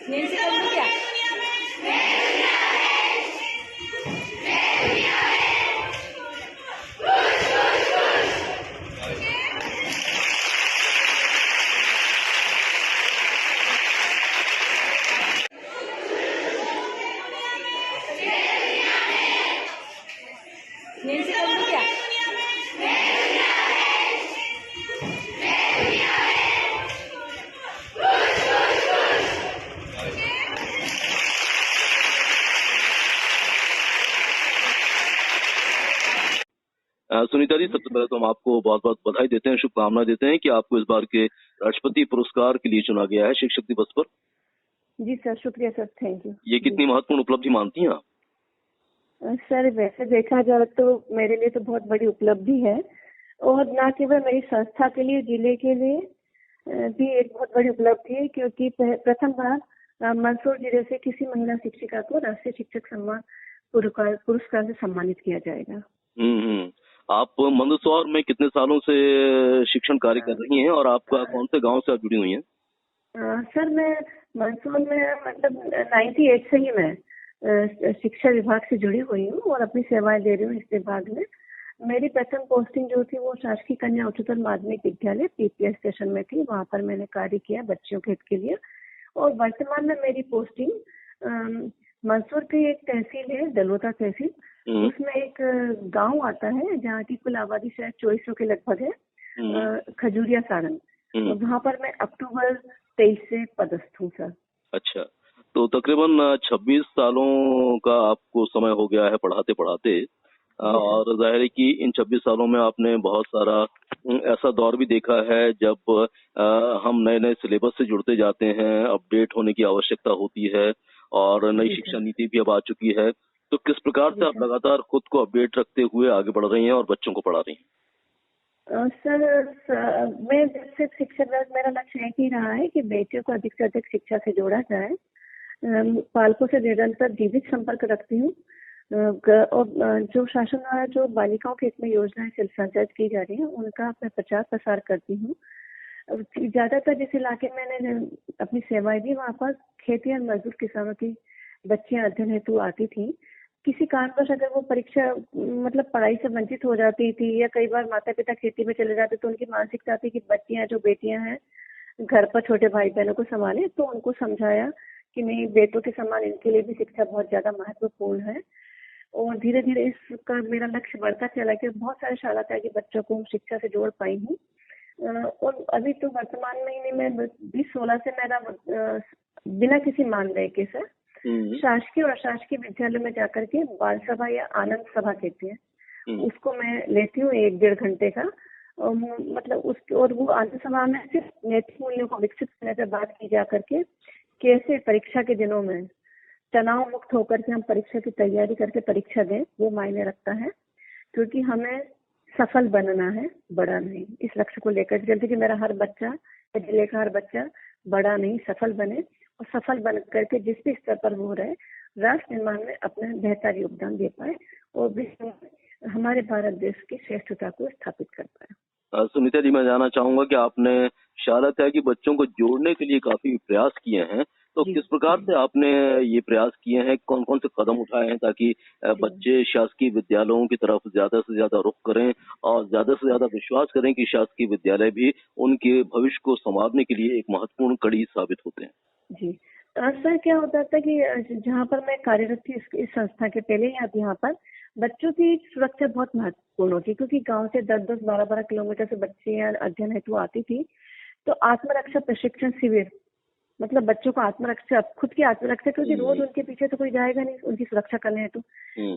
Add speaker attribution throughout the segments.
Speaker 1: Nancy कर दूं क्या? नैन्सी कर दूं क्या?
Speaker 2: सुनीता जी, सबसे पहले तो हम आपको बहुत बहुत बधाई देते हैं, शुभकामनाएं देते हैं कि आपको इस बार के राष्ट्रपति पुरस्कार के लिए चुना गया है शिक्षक दिवस पर।
Speaker 3: जी सर, शुक्रिया सर, थैंक यू।
Speaker 2: ये कितनी महत्वपूर्ण उपलब्धि मानती हैं आप?
Speaker 3: सर वैसे देखा जाए तो मेरे लिए तो बहुत बड़ी उपलब्धि है, और न केवल मेरी संस्था के लिए, जिले के लिए भी एक बहुत बड़ी उपलब्धि है, क्योंकि प्रथम बार मंदसौर जिले से किसी महिला शिक्षिका को राष्ट्रीय शिक्षक सम्मान पुरस्कार से सम्मानित किया जाएगा।
Speaker 2: आप मंदसौर में कितने सालों से शिक्षण कार्य कर रही हैं और आपका कौन से गांव से आप जुड़ी हुई हैं?
Speaker 3: सर मैं मंदसौर में मतलब 98 से ही मैं शिक्षा विभाग से जुड़ी हुई हूँ और अपनी सेवाएं दे रही हूँ इस विभाग में। मेरी प्रथम पोस्टिंग जो थी वो शासकीय कन्या उच्चतर माध्यमिक विद्यालय पीपीएस स्टेशन में थी। वहाँ पर मैंने कार्य किया बच्चियों के हित के लिए। और वर्तमान में मेरी पोस्टिंग मंदसौर की एक तहसील है, दलोता तहसील, उसमें एक गांव आता है जहाँ की कुल आबादी शायद 2400 के लगभग है, खजूरिया सारंग। तो वहाँ पर मैं अक्टूबर 23 से पदस्थ हूँ सर।
Speaker 2: अच्छा, तो तकरीबन 26 सालों का आपको समय हो गया है पढ़ाते पढ़ाते, और जाहिर है कि इन 26 सालों में आपने बहुत सारा ऐसा दौर भी देखा है जब हम नए नए सिलेबस से जुड़ते जाते हैं, अपडेट होने की आवश्यकता होती है और नई शिक्षा नीति भी अब आ चुकी है। तो किस प्रकार से आप लगातार खुद को अपडेट रखते हुए आगे बढ़ रही हैं और बच्चों को पढ़ा रही हैं?
Speaker 3: सर मैं जैसे शिक्षक, मेरा लक्ष्य एक ही रहा है कि बेटियों को अधिक से अधिक शिक्षा से जोड़ा जाए। पालकों से निरंतर जीवित संपर्क रखती हूँ, और जो शासन द्वारा जो बालिकाओं के हित में योजनाएं संचालित की जा रही है उनका मैं प्रचार प्रसार करती हूँ। ज्यादातर जिस इलाके में मैंने अपनी सेवाएं दी वहाँ पर खेती और मजदूर किसानों की बच्चियां अध्ययन हेतु आती थी। किसी कारणवश अगर वो परीक्षा मतलब पढ़ाई से वंचित हो जाती थी, या कई बार माता पिता खेती में चले जाते, तो उनकी मानसिकता थी कि बच्चियां जो बेटियां हैं घर पर छोटे भाई बहनों को संभाले। तो उनको समझाया कि नहीं, बेटों के समान इनके लिए भी शिक्षा बहुत ज्यादा महत्वपूर्ण है। और धीरे धीरे इसका मेरा लक्ष्य बढ़ता चला कि बहुत सारे शाला त्यागी के बच्चों को शिक्षा से जोड़ पाई हूँ। और अभी तो वर्तमान महीने में 2016 से मेरा बिना किसी मानदेय के सर शासकीय और अशासकीय विद्यालय में जाकर के बाल सभा या आनंद सभा कहते हैं, उसको मैं लेती हूँ 1-1.5 घंटे का। मतलब उसके, और वो आनंद सभा में सिर्फ नैतिक मूल्यों को विकसित करने पर बात की जा करके कैसे परीक्षा के दिनों में तनाव मुक्त होकर के हम परीक्षा की तैयारी करके परीक्षा दें, वो मायने रखता है। क्योंकि हमें सफल बनना है, बड़ा नहीं। इस लक्ष्य को लेकर चलते कि मेरा हर बच्चा, जिले का हर बच्चा बड़ा नहीं सफल बने, और सफल बन करके जिस भी स्तर पर हो रहे राष्ट्र निर्माण में अपना बेहतर योगदान दे पाए और विश्व में हमारे भारत देश की श्रेष्ठता को स्थापित कर पाए।
Speaker 2: सुनीता जी, मैं जानना चाहूंगा कि आपने शाला त्यागी बच्चों को जोड़ने के लिए काफी प्रयास किए हैं, तो किस प्रकार से आपने ये प्रयास किए हैं, कौन कौन से कदम उठाए हैं ताकि बच्चे शासकीय विद्यालयों की तरफ ज्यादा से ज्यादा रुख करें और ज्यादा से ज्यादा विश्वास करें कि शासकीय विद्यालय भी उनके भविष्य को संवारने के लिए एक महत्वपूर्ण कड़ी साबित होते हैं?
Speaker 3: जी सर, क्या होता था कि जहाँ पर मैं कार्यरत थी इस संस्था के पहले, यहाँ पर बच्चों की सुरक्षा बहुत महत्वपूर्ण होती, क्योंकि गांव से 10-10, 12-12 किलोमीटर से बच्चियां अध्ययन हेतु आती थी। तो आत्मरक्षा प्रशिक्षण शिविर, मतलब बच्चों को आत्मरक्षा, खुद की आत्मरक्षा, क्योंकि रोज उनके पीछे तो कोई जाएगा नहीं उनकी सुरक्षा करने हेतु।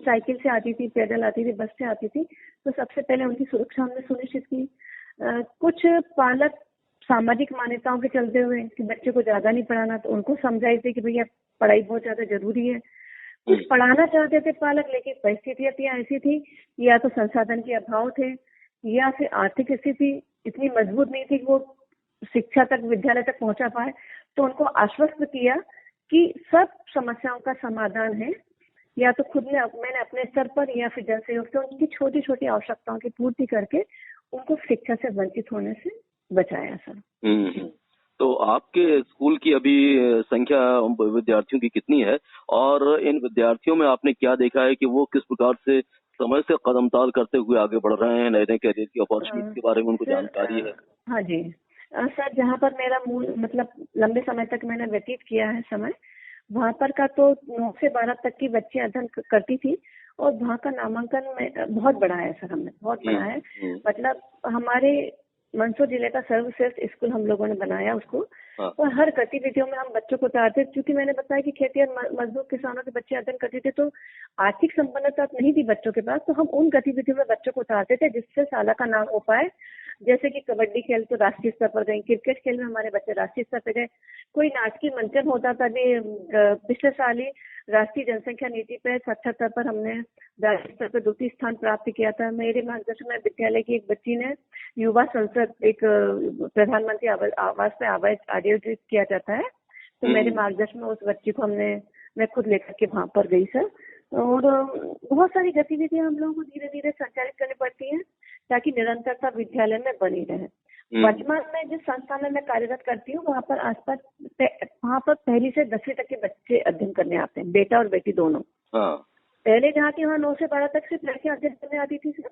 Speaker 3: साइकिल से आती थी, पैदल आती थी, बस से आती थी, तो सबसे पहले उनकी सुरक्षा हमने सुनिश्चित की। कुछ पालक सामाजिक मान्यताओं के चलते हुए कि बच्चे को ज्यादा नहीं पढ़ाना, तो उनको समझाई थी कि भैया पढ़ाई बहुत ज्यादा जरूरी है। कुछ पढ़ाना चाहते थे पालक, लेकिन परिस्थितियां ऐसी थी, या तो संसाधन के अभाव थे, या फिर आर्थिक स्थिति इतनी मजबूत नहीं थी कि वो शिक्षा तक, विद्यालय तक पहुंचा पाए। तो उनको आश्वस्त किया कि सब समस्याओं का समाधान है, या तो खुद ने मैंने अपने स्तर पर या फिर जन सहयोग से उनकी छोटी छोटी आवश्यकताओं की पूर्ति करके उनको शिक्षा से वंचित होने से बचाया सर।
Speaker 2: तो आपके स्कूल की अभी संख्या विद्यार्थियों की कितनी है, और इन विद्यार्थियों में आपने क्या देखा है कि वो किस प्रकार से समय से कदमताल करते हुए आगे बढ़ रहे हैं, नए नए करियर की अपॉर्चुनिटी के बारे में उनको
Speaker 3: सर
Speaker 2: जानकारी है?
Speaker 3: हाँ जी। सर जहाँ पर मेरा मूल मतलब लंबे समय तक मैंने व्यतीत किया है समय, वहाँ पर का तो 9 से 12 तक की बच्ची अध्ययन करती थी, और वहाँ का नामांकन में बहुत बढ़ा है सर, हमने बहुत बढ़ा है। मतलब हमारे मंदसौर जिले का सर्वश्रेष्ठ स्कूल हम लोगों ने बनाया उसको,
Speaker 2: हाँ।
Speaker 3: और हर गतिविधियों में हम बच्चों को उतारते, क्योंकि मैंने बताया कि खेती और मजदूर किसानों के बच्चे अध्ययन करते थे, तो आर्थिक संपन्नता नहीं थी बच्चों के पास, तो हम उन गतिविधियों में बच्चों को उतारते थे जिससे साला का नाम हो पाए। जैसे कि कबड्डी खेल तो राष्ट्रीय स्तर पर गए, क्रिकेट खेल में हमारे बच्चे राष्ट्रीय स्तर पर गए, कोई नाटकीय मंचन होता था। अभी पिछले साल ही राष्ट्रीय जनसंख्या नीति पे साक्षरता स्तर पर हमने राज्य स्तर पर द्वितीय स्थान प्राप्त किया था। मेरे मार्गदर्शन में विद्यालय की एक बच्ची ने युवा संसद, एक प्रधानमंत्री आवास पे आयोजित किया जाता है, तो मेरे मार्गदर्शन में उस बच्ची को मैं खुद लेकर के वहां पर गई सर। और बहुत सारी गतिविधियां हम लोगों को धीरे धीरे संचालित करनी पड़ती हैं ताकि निरंतरता विद्यालय में बनी रहे। वर्तमान में जिस संस्था में मैं कार्यरत करती हूँ, वहाँ पर 1 से 10वीं तक के बच्चे अध्ययन करने आते हैं, बेटा और बेटी दोनों।
Speaker 2: हाँ।
Speaker 3: पहले जहाँ की वहाँ 9 से 12 तक सिर्फ लड़कियां अध्ययन करने आती थी सर,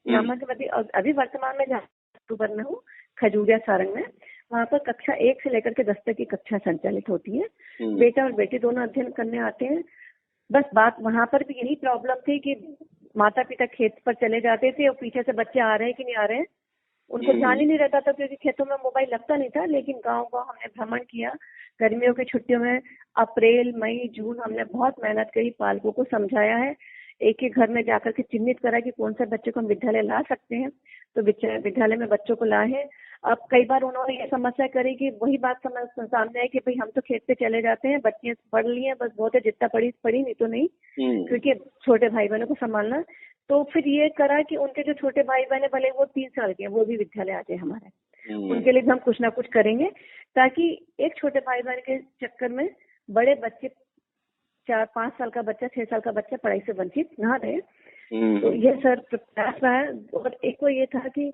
Speaker 3: नामांकन। अभी वर्तमान में जहाँ अक्टूबर में हूँ, खजूरिया सारंग में, वहाँ पर कक्षा 1 से लेकर के 10 तक की कक्षा संचालित होती है। बेटा और बेटी दोनों अध्ययन करने आते हैं। बस बात वहाँ पर भी यही प्रॉब्लम थी कि माता पिता खेत पर चले जाते थे और पीछे से बच्चे आ रहे हैं कि नहीं आ रहे हैं, उनको ध्यान ही नहीं रहता था, क्योंकि खेतों में मोबाइल लगता नहीं था। लेकिन गांव हमने भ्रमण किया, गर्मियों की छुट्टियों में अप्रैल मई जून हमने बहुत मेहनत करी, पालकों को समझाया है, एक एक घर में जाकर के चिन्हित करा कि कौन सा बच्चे को हम विद्यालय ला सकते हैं, तो विद्यालय में बच्चों को लाए हैं। अब कई बार उन्होंने ये समस्या करी कि वही बात सामने आई कि भाई हम तो खेत पे चले जाते हैं, बच्चियां पढ़ ली हैं, बस बहुत है, जितना पढ़ी नहीं तो नहीं, क्योंकि छोटे भाई बहनों को संभालना। तो फिर ये करा कि उनके जो छोटे भाई बहन है, भले वो 3 साल के हैं, वो भी विद्यालय आ जाए हमारे, उनके लिए भी हम कुछ ना कुछ करेंगे, ताकि एक छोटे भाई बहन के चक्कर में बड़े बच्चे 4-5 साल का बच्चा, 6 साल का बच्चा पढ़ाई से वंचित ना रहे। तो ये सर प्रयास रहा है। और एक तो ये था कि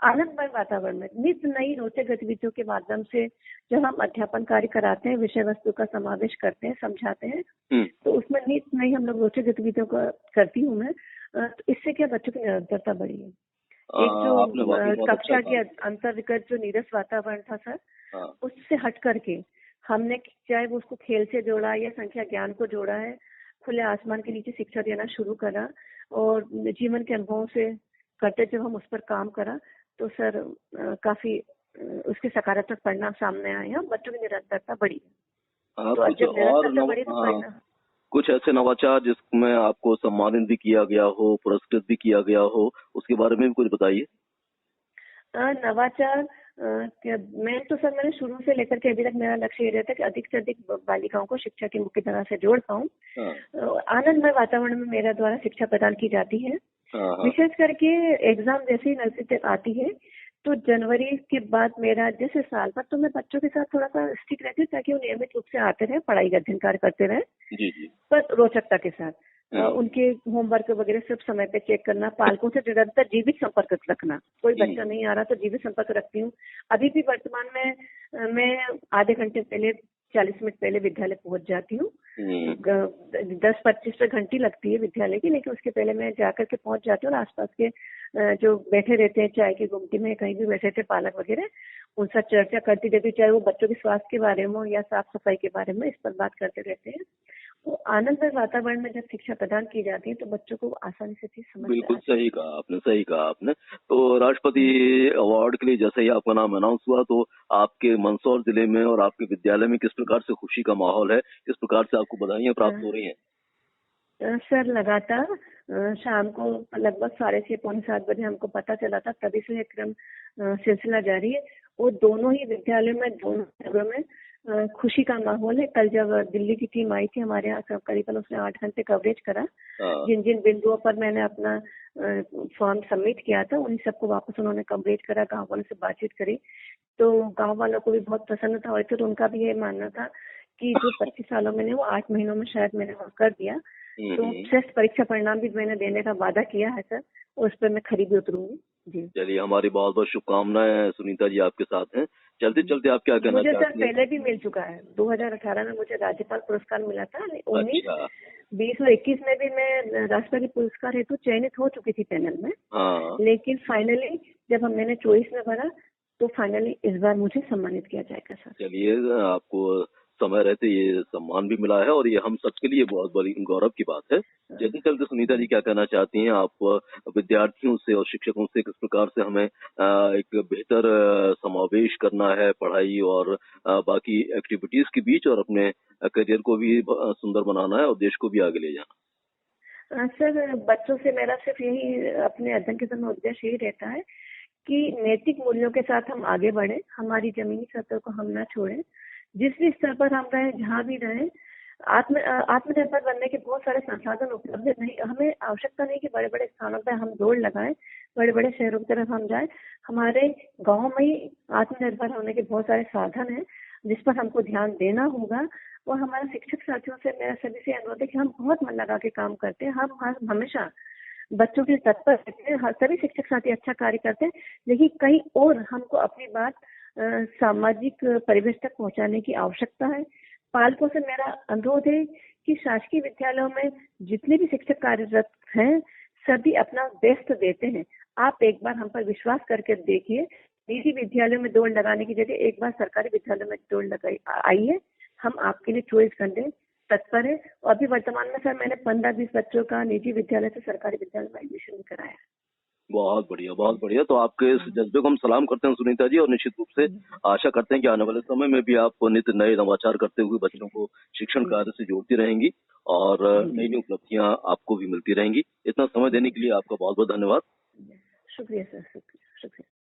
Speaker 3: आनंदमय वातावरण में नित नई रोचक गतिविधियों के माध्यम से जब हम अध्यापन कार्य कराते हैं, विषय वस्तु का समावेश करते हैं, समझाते हैं, तो उसमें नित नई हम लोग रोचक गतिविधियों का करती हूँ मैं। तो इससे क्या बच्चों की निरंतरता बढ़ी है। एक जो कक्षा के अंतर्गत जो नीरस वातावरण था सर, उससे हट करके हमने चाहे वो उसको खेल से जोड़ा या संख्या ज्ञान को जोड़ा है, खुले आसमान के नीचे शिक्षा देना शुरू करा, और जीवन के अनुभवों से करते जब हम उस पर काम करा, तो सर काफी उसके सकारात्मक परिणाम सामने आए हैं, बच्चों की निरंतरता बढ़ी है। तो
Speaker 2: कुछ और
Speaker 3: बढ़ी तो परिणाम,
Speaker 2: कुछ ऐसे नवाचार जिसमें आपको सम्मानित भी किया गया हो, पुरस्कृत भी किया गया हो, उसके बारे में भी कुछ बताइए।
Speaker 3: नवाचार मैं तो सर, मैंने शुरू से लेकर के अभी तक मेरा लक्ष्य ये रहता है कि अधिक से अधिक बालिकाओं को शिक्षा की मुख्य तरह से जोड़ पाऊँ। आनंदमय वातावरण में मेरा द्वारा शिक्षा प्रदान की जाती है। विशेष करके एग्जाम जैसी नजदीक आती है, तो जनवरी के बाद मेरा जिस साल पर, तो मैं बच्चों के साथ थोड़ा सा स्ट्रिक्ट रहती हूँ ताकि वो नियमित रूप से आते रहे, पढ़ाई का अध्ययन कार्य करते रहे, पर रोचकता के साथ। उनके होमवर्क वगैरह सब समय पे चेक करना, पालकों से निरंतर जीवित संपर्क रखना, कोई बच्चा नहीं आ रहा तो जीवित संपर्क रखती हूँ। अभी भी वर्तमान में मैं आधे घंटे पहले, 40 मिनट पहले विद्यालय पहुंच जाती हूँ। 10-25 घंटी लगती है विद्यालय की, लेकिन उसके पहले मैं जाकर के पहुंच जाती हूँ। और आसपास के जो बैठे रहते हैं चाय की गुमटी में, कहीं भी बैठे थे पालक वगैरह, उनसे चर्चा करती रहती, चाहे वो बच्चों के स्वास्थ्य के बारे में या साफ सफाई के बारे में, इस पर बात करते रहते हैं। तो आनंदमय वातावरण में जब शिक्षा प्रदान की जाती है तो बच्चों को आसानी से चीज समझ में आती है।
Speaker 2: बिल्कुल सही कहा आपने। तो राष्ट्रपति अवार्ड के लिए जैसे ही आपका नाम अनाउंस हुआ, तो आपके मंदसौर जिले में और आपके विद्यालय में किस प्रकार से खुशी का माहौल है, किस प्रकार से आपको बधाइयां प्राप्त हो रही हैं?
Speaker 3: सर लगातार शाम को लगभग 6:30-7 बजे हमको पता चला था, तभी से क्रम सिलसिला जारी है। और दोनों ही विद्यालयों में, दोनों जगह में खुशी का माहौल है। कल जब दिल्ली की टीम आई थी हमारे यहाँ, करीबन उसने 8 घंटे कवरेज करा। जिन जिन बिंदुओं पर मैंने अपना फॉर्म सबमिट किया था, उन्हीं सबको वापस उन्होंने कवरेज करा, गाँव वालों से बातचीत करी, तो गाँव वालों को भी बहुत प्रसन्नता हुई थी। तो उनका भी ये मानना था कि जो 25 सालों में वो 8 महीनों में शायद मैंने वो कर दिया। तो श्रेष्ठ परीक्षा परिणाम भी मैंने देने का वादा किया है सर, उस पर मैं खरी भी उतरूंगी। जी।
Speaker 2: चलिए, हमारी बहुत बहुत शुभकामनाएं सुनीता जी आपके साथ हैं। चलते चलते आप क्या कहना
Speaker 3: मुझे सर
Speaker 2: चाहती हैं?
Speaker 3: पहले भी मिल चुका है, 2018 में मुझे राज्यपाल पुरस्कार मिला था, 19,
Speaker 2: अच्छा।
Speaker 3: 20 और 21 में भी मैं राष्ट्रपति पुरस्कार हेतु चयनित हो चुकी थी पैनल में।
Speaker 2: हाँ।
Speaker 3: लेकिन फाइनली जब मैंने चॉइस में भरा तो फाइनली इस बार मुझे सम्मानित किया जाएगा सर।
Speaker 2: चलिए, आपको समय रहते ये सम्मान भी मिला है और ये हम सबके लिए बहुत बड़ी गौरव की बात है। चलते चलते सुनीता जी क्या कहना चाहती हैं? आप विद्यार्थियों से और शिक्षकों से किस प्रकार से हमें एक बेहतर समावेश करना है पढ़ाई और बाकी एक्टिविटीज के बीच और अपने करियर को भी सुंदर बनाना है और देश को भी आगे ले जाना?
Speaker 3: सर बच्चों से मेरा सिर्फ यही अपने अध्ययन के समय उद्देश्य यही रहता है कि नैतिक मूल्यों के साथ हम आगे बढ़े, हमारी जमीनी सतह को हम न छोड़ें, जिस भी स्तर पर हम रहें, जहाँ भी रहें, आत्मनिर्भर बनने के बहुत सारे संसाधन उपलब्ध नहीं, हमें आवश्यकता नहीं कि बड़े बड़े स्थानों पर हम दौड़ लगाएं, बड़े बड़े शहरों की तरफ हम जाएं, हमारे गांव में ही आत्मनिर्भर होने के बहुत सारे साधन हैं जिस पर हमको ध्यान देना होगा। और हमारे शिक्षक साथियों से मेरा सभी से अनुरोध है कि हम बहुत मन लगा के काम करते हैं, हम हमेशा बच्चों के तत्पर रहते हैं, सभी शिक्षक साथी अच्छा कार्य करते हैं, लेकिन कहीं और हमको अपनी बात सामाजिक परिवेश तक पहुंचाने की आवश्यकता है। पालकों से मेरा अनुरोध है कि शासकीय विद्यालयों में जितने भी शिक्षक कार्यरत हैं सभी अपना बेस्ट देते हैं। आप एक बार हम पर विश्वास करके देखिए, निजी विद्यालयों में दौड़ लगाने की जगह एक बार सरकारी विद्यालयों में दौड़ लगाई आइए, हम आपके लिए 24 घंटे तत्पर है। और अभी वर्तमान में सर मैंने 15-20 बच्चों का निजी विद्यालय से सरकारी विद्यालय में एडमिशन भी कराया है।
Speaker 2: बहुत बढ़िया, बहुत बढ़िया। तो आपके इस जज्बे को हम सलाम करते हैं सुनीता जी और निश्चित रूप से आशा करते हैं कि आने वाले समय में भी आप नित्य नए नवाचार करते हुए बच्चों को शिक्षण कार्य से जोड़ती रहेंगी और नई नई उपलब्धियां आपको भी मिलती रहेंगी। इतना समय देने के लिए आपका बहुत बहुत धन्यवाद।
Speaker 3: शुक्रिया सर, शुक्रिया।